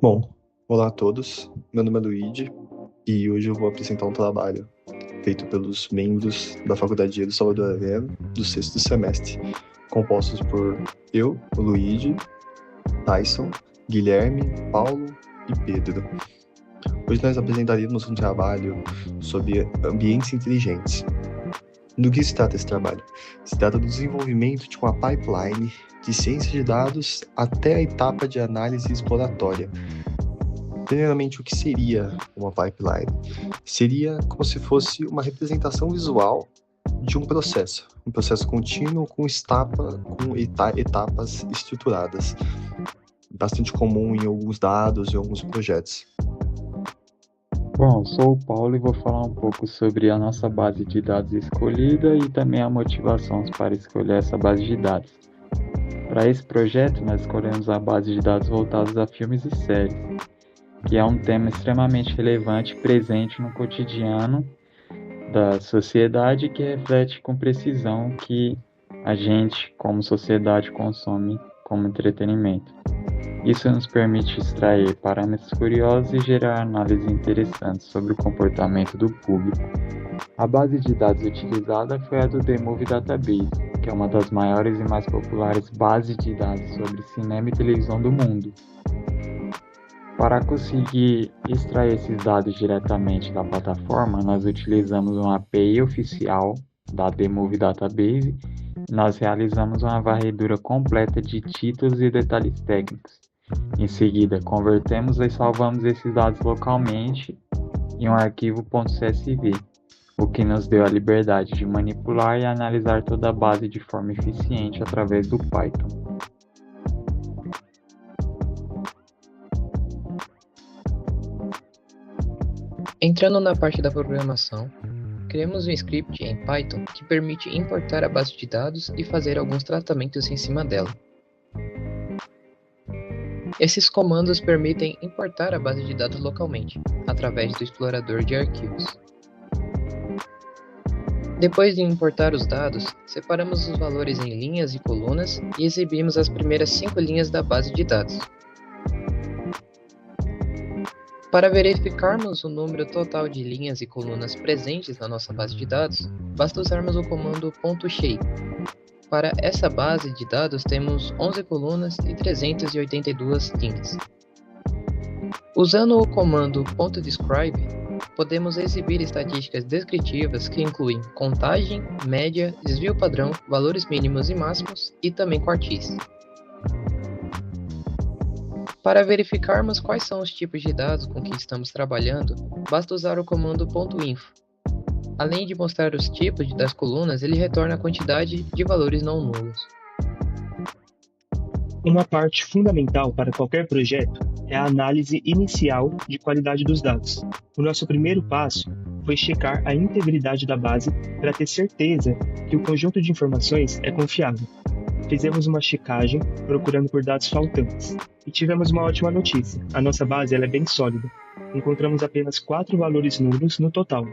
Bom, olá a todos. Meu nome é Luigi e hoje eu vou apresentar um trabalho feito pelos membros da Faculdade de Direito Salvador Arena do sexto semestre, compostos por eu, o Luigi, Tyson, Guilherme, Paulo e Pedro. Hoje nós apresentaremos um trabalho sobre ambientes inteligentes. Do que se trata esse trabalho? Se trata do desenvolvimento de uma pipeline de ciência de dados até a etapa de análise exploratória. Primeiramente, o que seria uma pipeline? Seria como se fosse uma representação visual de um processo contínuo com etapas estruturadas, bastante comum em alguns dados e alguns projetos. Bom, sou o Paulo e vou falar um pouco sobre a nossa base de dados escolhida e também a motivação para escolher essa base de dados. Para esse projeto, nós escolhemos a base de dados voltados a filmes e séries, que é um tema extremamente relevante e presente no cotidiano da sociedade que reflete com precisão o que a gente, como sociedade, consome como entretenimento. Isso nos permite extrair parâmetros curiosos e gerar análises interessantes sobre o comportamento do público. A base de dados utilizada foi a do The Movie Database, que é uma das maiores e mais populares bases de dados sobre cinema e televisão do mundo. Para conseguir extrair esses dados diretamente da plataforma, nós utilizamos uma API oficial da The Movie Database e nós realizamos uma varredura completa de títulos e detalhes técnicos. Em seguida, convertemos e salvamos esses dados localmente em um arquivo .csv, o que nos deu a liberdade de manipular e analisar toda a base de forma eficiente através do Python. Entrando na parte da programação, criamos um script em Python que permite importar a base de dados e fazer alguns tratamentos em cima dela. Esses comandos permitem importar a base de dados localmente, através do explorador de arquivos. Depois de importar os dados, separamos os valores em linhas e colunas e exibimos as primeiras 5 linhas da base de dados. Para verificarmos o número total de linhas e colunas presentes na nossa base de dados, basta usarmos o comando .shape. Para essa base de dados temos 11 colunas e 382 linhas. Usando o comando .describe, podemos exibir estatísticas descritivas que incluem contagem, média, desvio padrão, valores mínimos e máximos e também quartis. Para verificarmos quais são os tipos de dados com que estamos trabalhando, basta usar o comando .info. Além de mostrar os tipos das colunas, ele retorna a quantidade de valores não nulos. Uma parte fundamental para qualquer projeto é a análise inicial de qualidade dos dados. O nosso primeiro passo foi checar a integridade da base para ter certeza que o conjunto de informações é confiável. Fizemos uma checagem procurando por dados faltantes e tivemos uma ótima notícia. A nossa base é bem sólida. Encontramos apenas 4 valores nulos no total,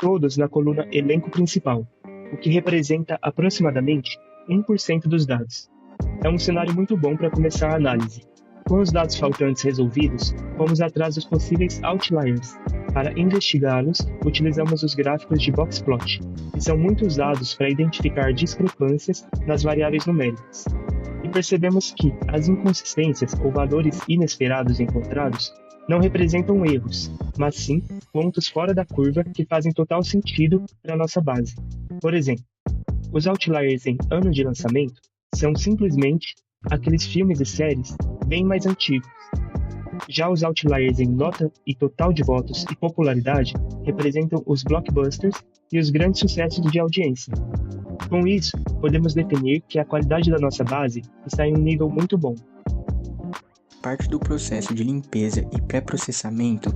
todos na coluna elenco principal, o que representa aproximadamente 1% dos dados. É um cenário muito bom para começar a análise. Com os dados faltantes resolvidos, fomos atrás dos possíveis outliers. Para investigá-los, utilizamos os gráficos de boxplot, que são muito usados para identificar discrepâncias nas variáveis numéricas. E percebemos que as inconsistências ou valores inesperados encontrados não representam erros, mas sim pontos fora da curva que fazem total sentido para a nossa base. Por exemplo, os outliers em ano de lançamento são simplesmente aqueles filmes e séries bem mais antigos. Já os outliers em nota e total de votos e popularidade representam os blockbusters e os grandes sucessos de audiência. Com isso, podemos definir que a qualidade da nossa base está em um nível muito bom. Parte do processo de limpeza e pré-processamento,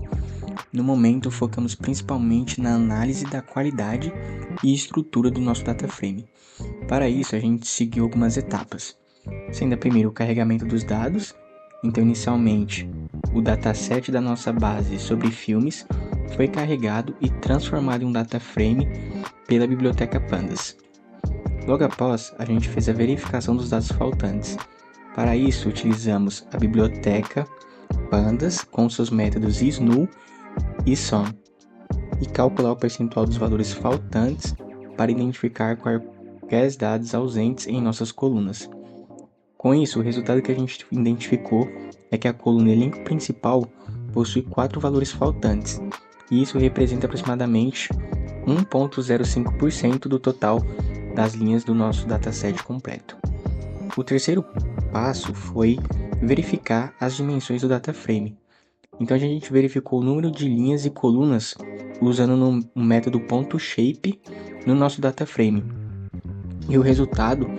no momento focamos principalmente na análise da qualidade e estrutura do nosso dataframe. Para isso, a gente seguiu algumas etapas, sendo a primeira o carregamento dos dados. Então, inicialmente, o dataset da nossa base sobre filmes foi carregado e transformado em um dataframe pela biblioteca Pandas. Logo após, a gente fez a verificação dos dados faltantes. Para isso, utilizamos a biblioteca Pandas com seus métodos SNU e SOM, e calcular o percentual dos valores faltantes para identificar quaisquer dados ausentes em nossas colunas. Com isso, o resultado que a gente identificou é que a coluna elenco principal possui 4 valores faltantes, e isso representa aproximadamente 1,05% do total das linhas do nosso dataset completo. O terceiro passo foi verificar as dimensões do dataframe. Então a gente verificou o número de linhas e colunas usando o método .shape no nosso dataframe. E o resultado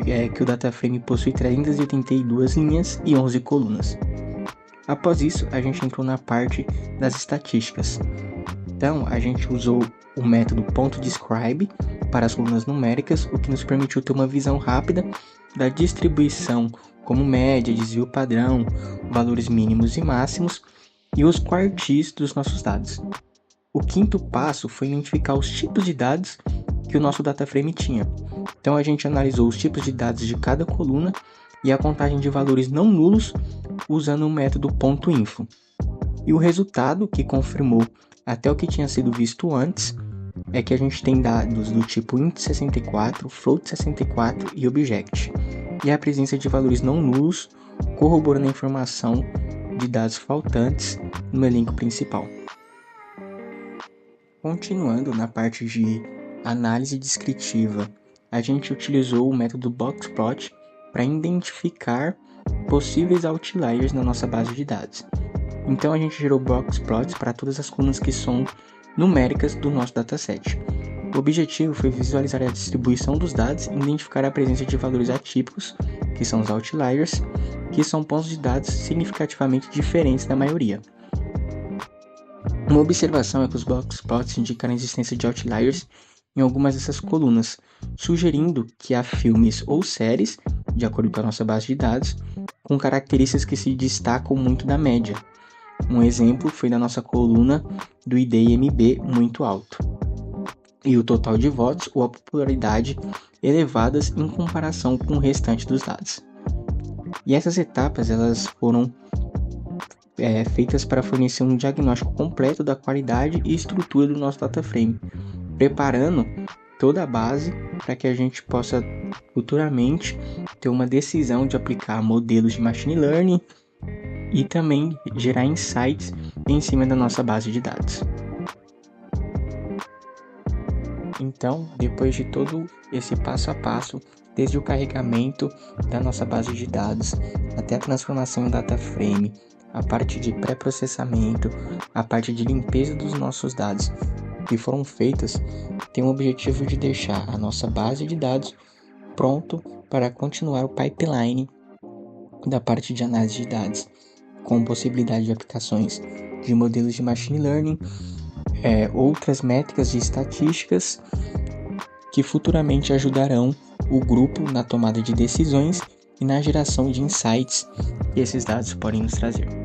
é que o dataframe possui 382 linhas e 11 colunas. Após isso, a gente entrou na parte das estatísticas. Então, a gente usou o método .describe para as colunas numéricas, o que nos permitiu ter uma visão rápida da distribuição, como média, desvio padrão, valores mínimos e máximos e os quartis dos nossos dados. O quinto passo foi identificar os tipos de dados que o nosso dataframe tinha. Então, a gente analisou os tipos de dados de cada coluna e a contagem de valores não nulos usando o método .info. E o resultado, que confirmou até o que tinha sido visto antes, é que a gente tem dados do tipo int64, float64 e object, e a presença de valores não nulos corroborando a informação de dados faltantes no elenco principal. Continuando na parte de análise descritiva, a gente utilizou o método boxplot para identificar possíveis outliers na nossa base de dados. Então a gente gerou boxplots para todas as colunas que são numéricas do nosso dataset. O objetivo foi visualizar a distribuição dos dados e identificar a presença de valores atípicos, que são os outliers, que são pontos de dados significativamente diferentes da maioria. Uma observação é que os boxplots indicam a existência de outliers em algumas dessas colunas, sugerindo que há filmes ou séries, de acordo com a nossa base de dados, com características que se destacam muito da média. Um exemplo foi da nossa coluna do ID/MB muito alto, e o total de votos ou a popularidade elevadas em comparação com o restante dos dados. E essas etapas elas foram feitas para fornecer um diagnóstico completo da qualidade e estrutura do nosso dataframe, preparando toda a base para que a gente possa futuramente ter uma decisão de aplicar modelos de machine learning e também gerar insights em cima da nossa base de dados. Então, depois de todo esse passo a passo, desde o carregamento da nossa base de dados até a transformação em dataframe, a parte de pré-processamento, a parte de limpeza dos nossos dados que foram feitas, tem o objetivo de deixar a nossa base de dados pronto para continuar o pipeline da parte de análise de dados, com possibilidade de aplicações de modelos de machine learning, outras métricas de estatísticas que futuramente ajudarão o grupo na tomada de decisões e na geração de insights que esses dados podem nos trazer.